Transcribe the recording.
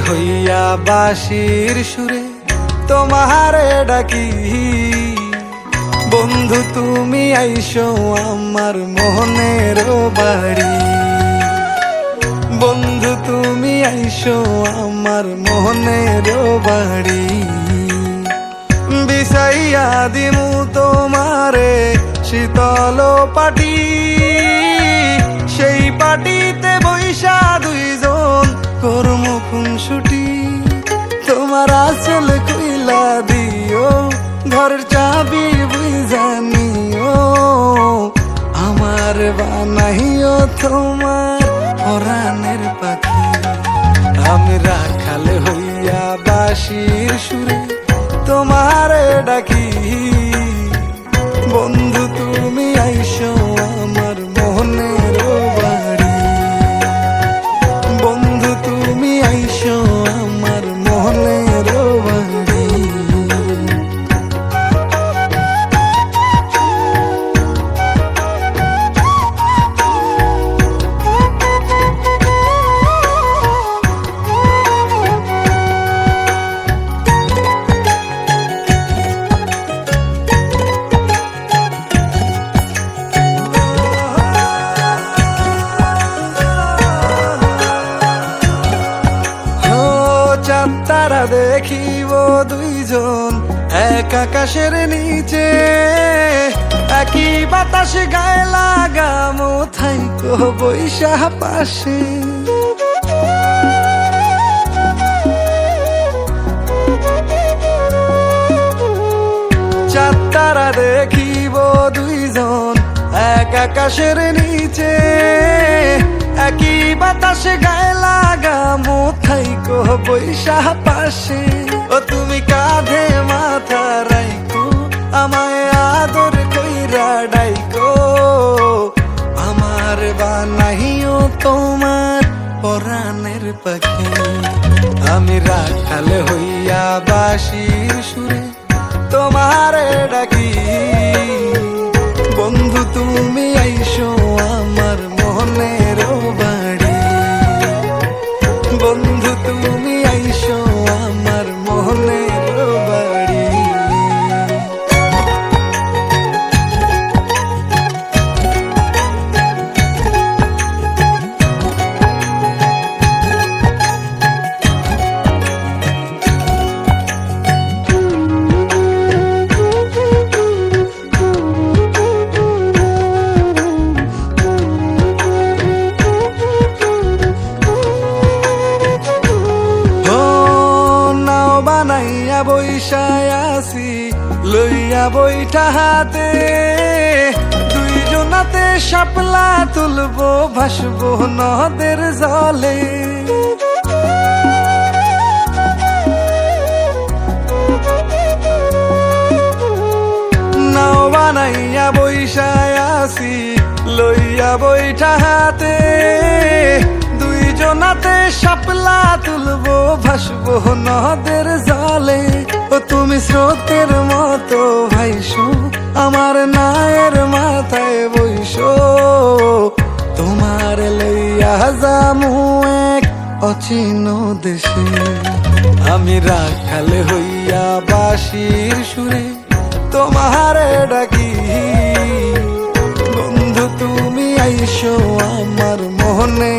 হইয়া বাঁশির সুরে তোমারে ডাকি, বন্ধু তুমি আইসো আমার মনের বাড়ি, বন্ধু তুমি আইসো আমার মনের বাড়ি। বিছাইয়া দিমু তোমারে শীতল পাটি, সেই পাটিতে বৈশা দুইজন করমু খুনসুটি। তোমার আঁচল কইলা দিও, ঘরের চাবি বুঝা নিও, আমার বানাইও তোমার পরাণের পাখি। আমি রাখাল হইয়া বাঁশির সুরে তোমারে ডাকি, বন্ধু তুমি আইসো আমার মনের বাড়ি, বন্ধু তুমি আইসো আমার মনের বাড়ি। তারা দেখিব দুইজন এক আকাশের নিচে, একই বাতাস গায়ে লাগামো থাইকো বৈশা পাশে। চাঁদ তারা দেখিব দুইজন এক আকাশের নিচে, একই বাতাস গায়ে লাগামো থাইকো বৈশা পাশে। ও তুমি কাঁধে মাথা রাইকো, আমায় আদর কইরা ডাইকো, আমার বানাইও তোমার পরাণের পাখি। আমি রাখাল হইয়া বাঁশির সুরে তোমারে ডাকি, বন্ধু তুমি আইসো আমার মনের বাড়ি, বন্ধু তুমি আইসো আমার মনের বাড়ি। বানাইয়া বৈশায় আসি লইয়া বইটা হাতে, দুইজনাতে শাপলা তুলবো ভাসবো নদের জলে। নাও বানাইয়া বৈশায় আসি লইয়া বইটা হাতে, দুইজনাতে শাপলা তুলবো ভাসবো নদের জলে। ও তুমি স্রোতের মতো ভাইসো আমার নায়ের মাথায় বইসো, তোমার লইয়া যামু এক অচিন দেশে। আমি রাখাল হইয়া বাঁশির সুরে তোমারে ডাকি, বন্ধু তুমি আইসো আমার মনে